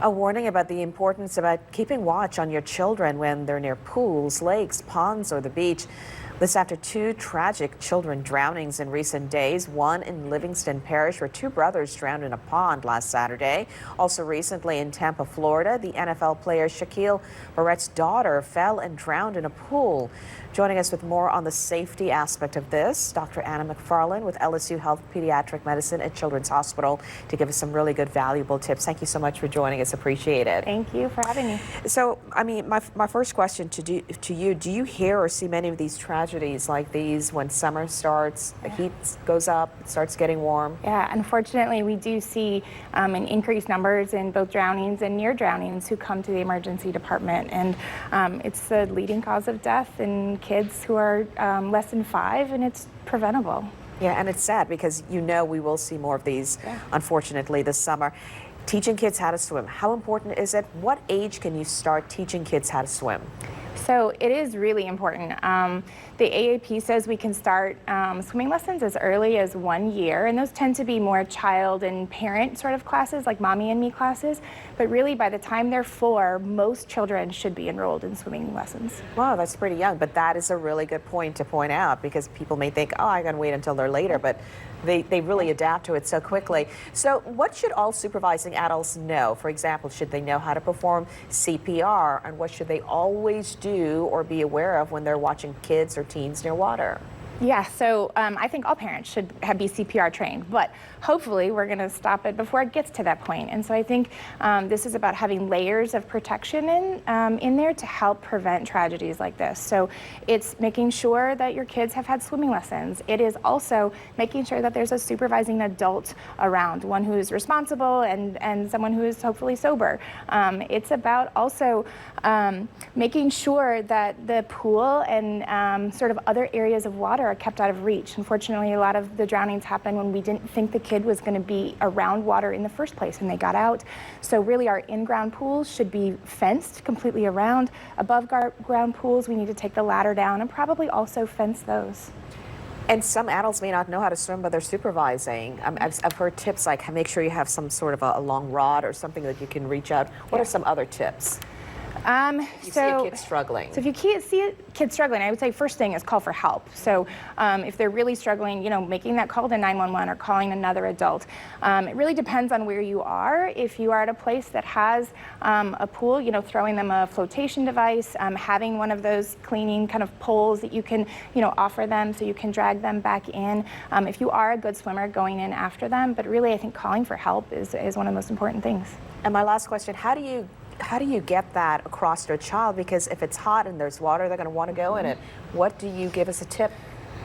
A warning about the importance about keeping watch on your children when they're near pools, lakes, ponds, or the beach. This after two tragic children drownings in recent days, one in Livingston Parish where two brothers drowned in a pond last Saturday. Also recently in Tampa, Florida, the NFL player Shaquille Barrett's daughter fell and drowned in a pool. Joining us with more on the safety aspect of this, Dr. Anna McFarlin with LSU Health Pediatric Medicine at Children's Hospital to give us some really good, valuable tips. Thank you so much for joining us. Appreciate it. Thank you for having me. So, I mean, my first question to you, do you hear or see many of these tragedies like these when summer starts, the heat goes up, it starts getting warm? Yeah, unfortunately, we do see an increased numbers in both drownings and near drownings who come to the emergency department. And it's the leading cause of death in kids who are less than 5, and it's preventable. Yeah, and it's sad because we will see more of these, unfortunately, this summer. Teaching kids how to swim, how important is it? What age can you start teaching kids how to swim? So it is really important. The AAP says we can start swimming lessons as early as 1 year, and those tend to be more child and parent sort of classes, like mommy and me classes. But really, by the time they're 4, most children should be enrolled in swimming lessons. Wow, that's pretty young, but that is a really good point to point out because people may think, oh, I gotta wait until they're later, but they really adapt to it so quickly. So what should all supervising adults know? For example, should they know how to perform CPR, and what should they always do or be aware of when they're watching kids or teens near water? Yeah, so I think all parents should be CPR trained, but hopefully we're going to stop it before it gets to that point. And so I think this is about having layers of protection in there to help prevent tragedies like this. So it's making sure that your kids have had swimming lessons. It is also making sure that there's a supervising adult around, one who is responsible and someone who is hopefully sober. It's about also making sure that the pool and sort of other areas of water are kept out of reach. Unfortunately, a lot of the drownings happen when we didn't think the kid was going to be around water in the first place and they got out. So really our in-ground pools should be fenced completely around. Above ground pools, we need to take the ladder down and probably also fence those. And some adults may not know how to swim, but they're supervising. I've heard tips like make sure you have some sort of a long rod or something that you can reach out. What are some other tips? You see a kid struggling. So if you see a kid struggling, I would say first thing is call for help. So if they're really struggling, making that call to 911 or calling another adult. It really depends on where you are. If you are at a place that has a pool, throwing them a flotation device, having one of those cleaning kind of poles that you can, offer them so you can drag them back in. If you are a good swimmer, going in after them. But really, I think calling for help is one of the most important things. And my last question, how do you get that across to a child? Because if it's hot and there's water, they're going to want to go in it. What do you give as a tip?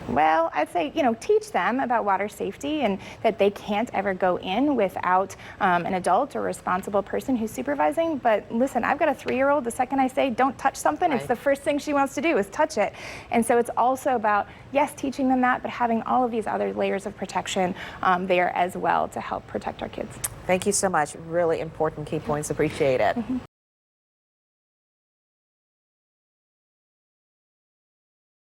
Well, I'd say, teach them about water safety and that they can't ever go in without an adult or responsible person who's supervising. But listen, I've got a 3-year-old. The second I say don't touch something, It's the first thing she wants to do is touch it. And so it's also about, yes, teaching them that, but having all of these other layers of protection there as well to help protect our kids. Thank you so much. Really important key points. Appreciate it.